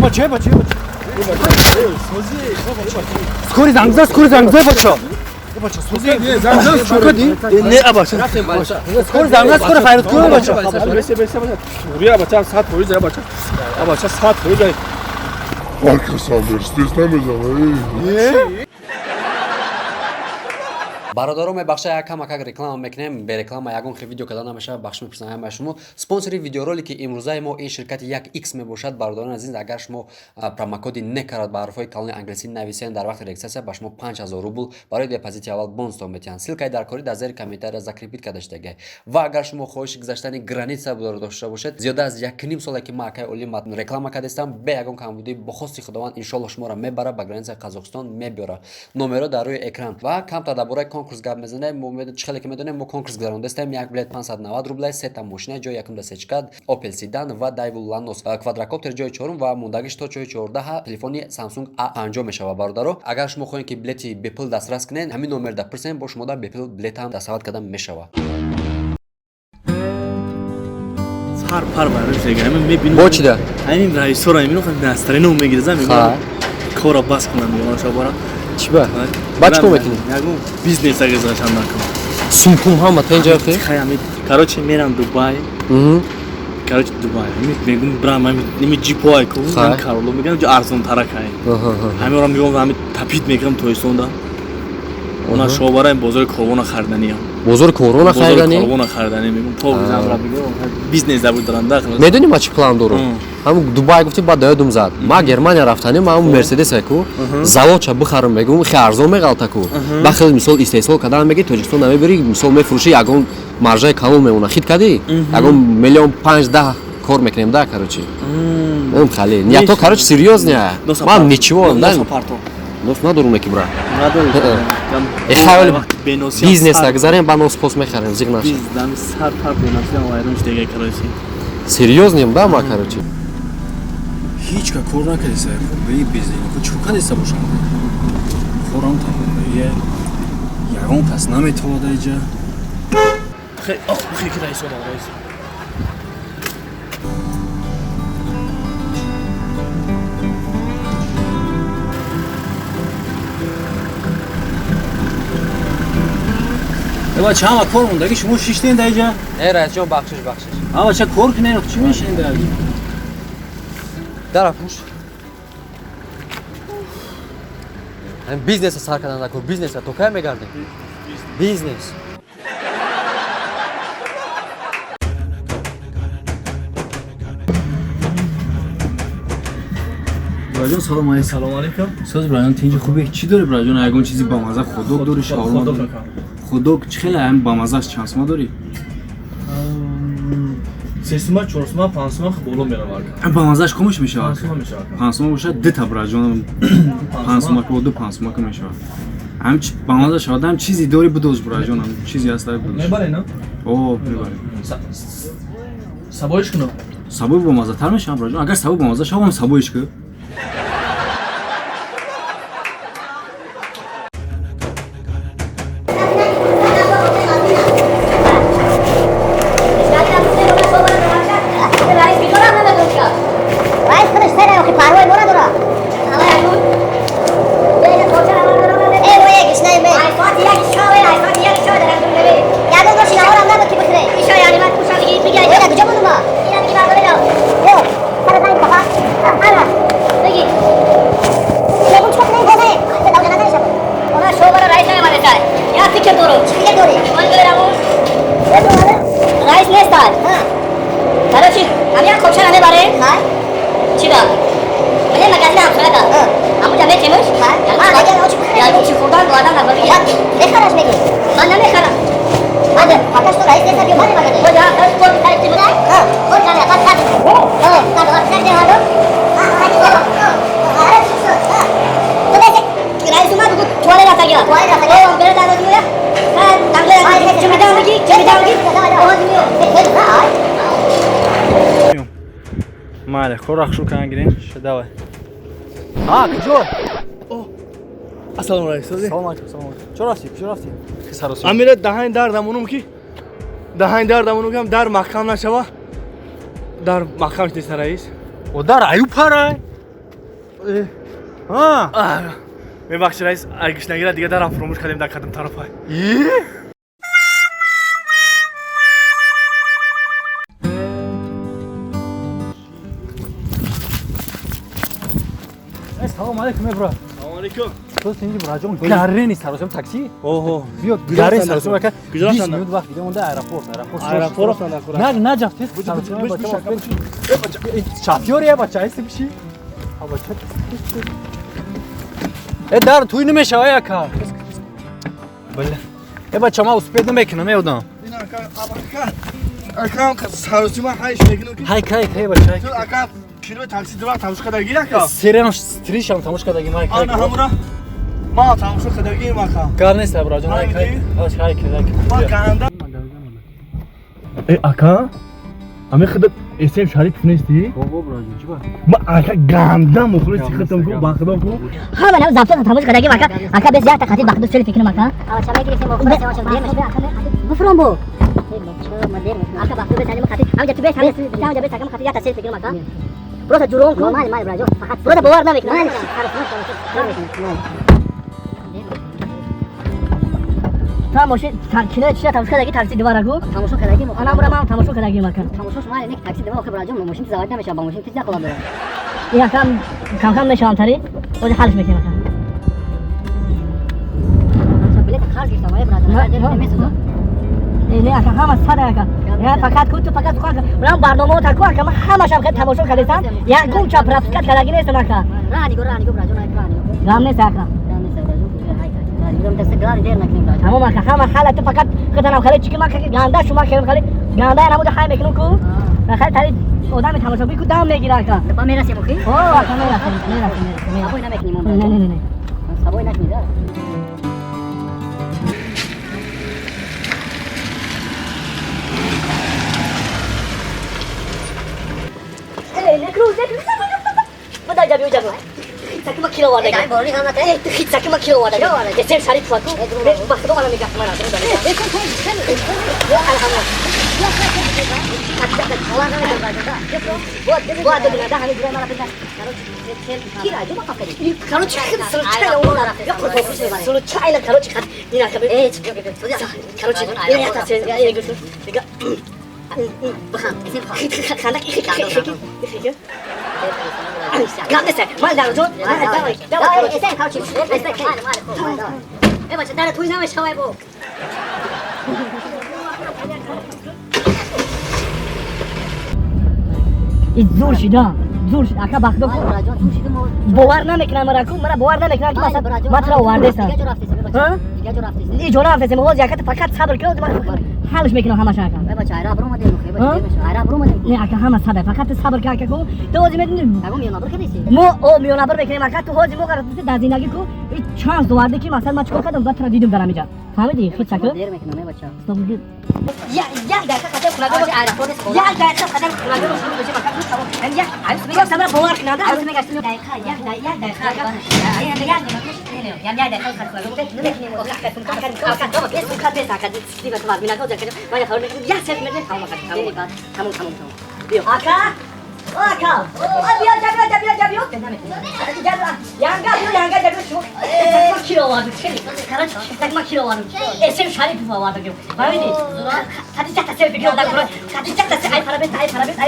بچه скорый зангза бача чукади не абача скорый зангза скорый хайрат кура бача бия бача саат хои зая бача абача саат хои зая Александр, здесь намезам. бародаро мебахша як камакак реклама мекунем бе реклама ягон хел видео кадан намеша бахш мепурсам ҳамаи шумо спонсори видеоролики имрӯзаи мо ин ширкати 1x мебошад. бародарон азиз, агар шумо промокоди некарат ба ҳарфҳои калони англисӣ нависен дар вақти регистрация ба шумо 5000 рубл барои депозити аввал бонустон метиҳанд. силкаи дар кори дар зери комментария закрепит карда шудагай. ва агар шумо хоҳиши гузаштани граница дошта бошед, зиёда аз 1.5 соле ки маъкаи оли реклама кардастам, бе ягон камбудӣ бо хости худованд иншоллоҳ шуморо мебара ба границаи қазоқистон мебиёра. номеро дар рӯи екран. ва камтар дар бораи конкурс гап мезанем. чхеле ки медонем мо конкурс гузарондастем. як билет 590 рублай, сета мошина ҷои якум дасечкад Opel Sedan ва Daewoo Lanos, квадрокоптер ҷои чорум ва мондагиш то ҷои 14 телефони Samsung A50 мешава. бародаро, агар шумо хоҳед ки билети бепул дастрас кунед, ҳамин номер да пурсем, бо шумо да бепул билетам дастравад карда мешава. сар пар бараш сега мебинам бо чида ҳамин раисора мебинам настроение мегирезам мегирам кора бас кунам мегирам бора чиба бачко метини ягон бизнес агезашам накам сумкум ҳама тенҷа хе короче мерам Дубай. короче Дубай мегум брам ними ҷипоай ку карло мегам ҷо арзон таракай ҳамеро мегум ҳами тапит мекам тоистонда она шобара бозори корвона харданиям бозори корвона харданиям мегум то замра мегум бизнес да бударам дах медони ма чӣ план дорам. ҳам Дубай гуфти баъд даёдум зад. ма Германия рафтанем ма Мерседес ку заводча бихарам мегум хе арзон меғалта ку ба хел мисол истеҳсол кардан меги Тоҷикистон намебери мисол мефурӯши ягон маржаи калон мемона хит кади ягон миллион 5-10 кор мекунем да короче хали ниято короче серьёзная ман ничего дос надорум ки бра эхайол бизнес агзарем ба носпос мехарем зиг наш сар пар бенасиям вайрон штега короче серьёзнем да ма короче هیچ که کار نکردیسه به این بیزنس خود چیکار کردیسه باشم خورم تمام یگان کس نمیتواند اینجا خیلی خیلی که رئیس اومد رئیس بچه همه کار مونده که شما شیشتین در اینجا ای رئیس جان بخشش اما چه کار کنین چی میشین در اینجا دارا پوش هم بیزنس سر کردن نکن بیزنس تو که میگردی بیزنس براجان سلام علیکم ساز براجان تینج خوبه چی داری براجان یگان چیزی با مزه خودک داری شاورما داری خودک چه خیلی هم با مزه چانسما داری سیستما چورسما پانسما بالا میره با مزهش کمش میشه پانسما باشه دو تا براجان پانسما که دو پانسما که میشه هم با مزهش آدم چیزی داری بدوز براجان چیزی هست داری بدوز میبره نه اوه میبره سبایش کنم سبای با مزه تر میشه براجان اگر سبای با مزه شو هم سبایش که Male, korak şu kan girin. Şu davay. Ha, kıcı. Oh. Assalamu alaikum. Salam alaikum. Çorafti. Kısarosu. Amire dahayn dardam onum ki. Dahayn dardam onum ki dar mahkam naşava. Dar mahkam işte reis. O dar ayup para. ببخشید رئیس اگه نگیره دیگه درم فراموش کردیم در کدام طرف های سلام علیکم ابرا. سلام علیکم. تو سینجی براجون گاره نیست سراسم تاکسی. اوه. بیاد گاره سراسم که کجا 20 رفتن؟ minut وقت دیگه مونده ایرپورت. ایرپورت رفتن خورا. نه نجفت. شافیوریه بچه است بشی. بچه. در توی نمیشه آیا کا. بله. بچه ما اسپید نمیکنم یادم. اکام سراسیما هایش میگنو های بچه. تو اکام کیلو تاکسی دو تماشا کردگی اکام سیرنش ستریشم تماش کردگی ما آنا همراه ما تماشا کردگی ما کام کار نیست براجون های ما کنده ای اکا امی خدت اسم شریک نیستی بابا براجون چی با ما اکا گنده مخلص ختم کو با خدا کو ها من زفت تموش کردگی ماکا اکا بس زیاد تخاطی بخدو سری فکر ماکا شما میگی اسم مخلص واسه بفرام بو اکا بخدو بس انا مخاطی هم جت بس هم جت بس اكا مخاطی تاثير فكر ماكا بروح جورون كو مال براجو فقط بروح بوار نامك مال تماشا كنا چه تماشا کردگی تاکسی دوباره کو تماشا کردگی انا برام هم تماشا کردگی ماکا تماشا شما یک تاکسی دوباره که براجو ماشین زوایت نمیشه با ماشین پیزا خدا داره یا کم نشام تری و حالش میکنه ماکا بلیت خارج گفتم ای برادر نمیسوزه نه اکا همه ساده اکا یا فقط تو فقط برام برنامه تا کو اکا من همش هم تماشا کردم یا گم چاپ رفت کردگی نیست اکا رانی گو براجو رانی رام نیست اکا میگم دست گاری دیر نکنیم براجو تمام اکا همه حالت فقط خدنا خالی چیکه ما که گنده شما که خالی گنده نمود های میکنم کو خالی تری آدم تماشا بی کو دام میگیره اکا با میرسی مخی اوه اکا میرسی ابوی نمیکنیم نه سبوی نکنید بدا جابیو خیلی ما کیلو وارد کردیم. باری هم نکرد. خیلی ما کیلو وارد کردیم. یه سر شریک فاتو. بخدا من میگم من از اون دارم. الحمد لله. ده همین جوری مرا پیدا. کی راجو ما کاری؟ کارو چی خیلی سلطه اون داره. سلطه اینا کارو چی خد؟ اینا کبیر. کارو چی؟ اینا تا سر یا گوشو. دیگه. بخام. خندق خیلی. لا لسه ما دارو تو دارو اسم کارچی اسم کی ای بچه داره توی نمیشه شوی بو زور شدم زور شد اکا بخدا کو باور نمیکنم مرا کو مرا باور نمیکنم که مثلا مطلب آورده است دیگه جو رفتید این جو رفتید موضوع اکا فقط صبر کنید حالش میکنم همش اکا ای بچه ایرا برو مدیر مخی بچه ایرا برو مدیر نه اکا همه صبر فقط صبر که اکا کو تو وزی میدونی اگه میونابر کدیسی مو او میونابر بکنیم اکا تو وزی مو قرار در زندگی کو چانس دوارده که مثلا ما چیکار کردم بعد ترا دیدم دارم اینجا فهمیدی خیلی چکه دیر میکنم بچه استوب یا دقیقه خاطر خلاصه باشه ایرپورت یا دقیقه خاطر خلاصه باشه بچه مکان یا عايز میگم سمر باور کنه عايز میگم دقیقه یا دقیقه یا دقیقه خاطر خلاصه باشه نمیکنیم او لحظه کن کار بس خاطر ساکت دیگه تو ببین اگه جاکش ما خبر میکنم یا سر میگم تمام بیا آکا بیا یانگا جابیو شو ما کیلو وارد چلی کارچ ما کیلو وارد اسم شریف وارد کیو ببینید خاطی چتا سر بگیرم در کار خاطی چتا سر ای پرابت ای پرابت بس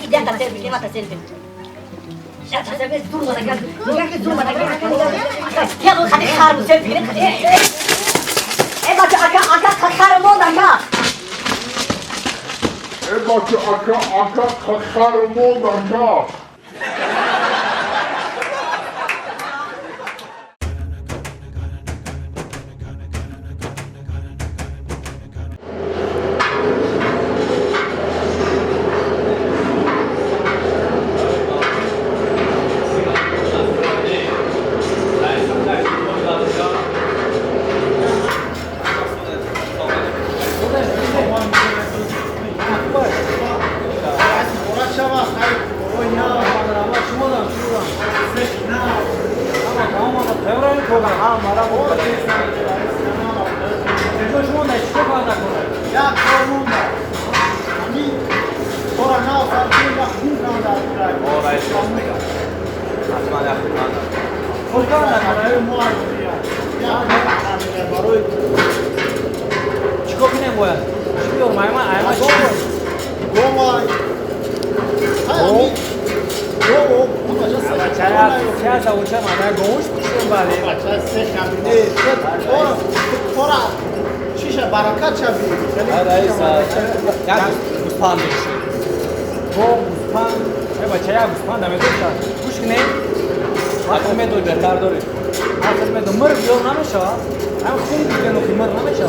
کی دیتا سر بگیرم تا سر بگیرم شاید سر بس دور وارد میگه دور وارد یا رو خاطی خار سر بگیرم خاطی ای بچه آکا خار مون ای بچه آکا خرمون آکا Şaba, hayır, oyna. رئیس میگم حتما اخوان خودکار نکنه چیکار کنیم باید چی بیارم ایما چی گومای های چه از اوچه مادر گوش بشیم بله بچه سه خمینه تورا چیشه برکت شبی رئیس یک گوسپند بکشید گوسپند بچه یک گوسپند همه دوشت گوش کنید حتی میدوی بهتر دارید حتی میدوی مرگ بیار نمیشه هم خون بیدن و که مرگ نمیشه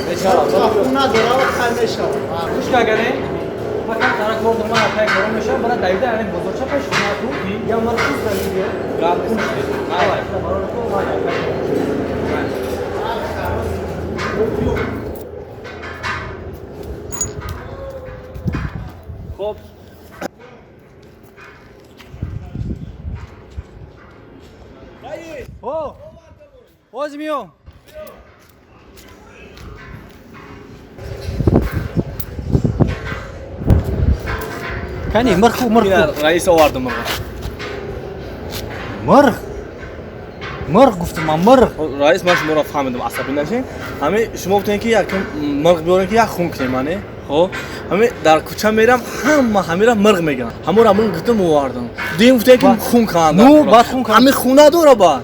بیچاره خونه داره و خنده شد گوش که اگره فقط ترک بردم من اتای کارم میشه برای دویده یعنی بزرچه پیش کنه تو یا مرگ خوش دارید گرد کنش دید برای خب او باز میام کنی مرغ رئیس آوردم مرغ گفتم من مرغ رئیس من شما را فهمیدم عصبی نشین همه شما گفتین که یک مرغ بیارن که یک خون کنیم منه خب همه در کوچه میرم همه را مرغ میگن همه را من گفتم آوردم دیم گفتین که خون کنن نو بعد خون کنن همه خونه داره با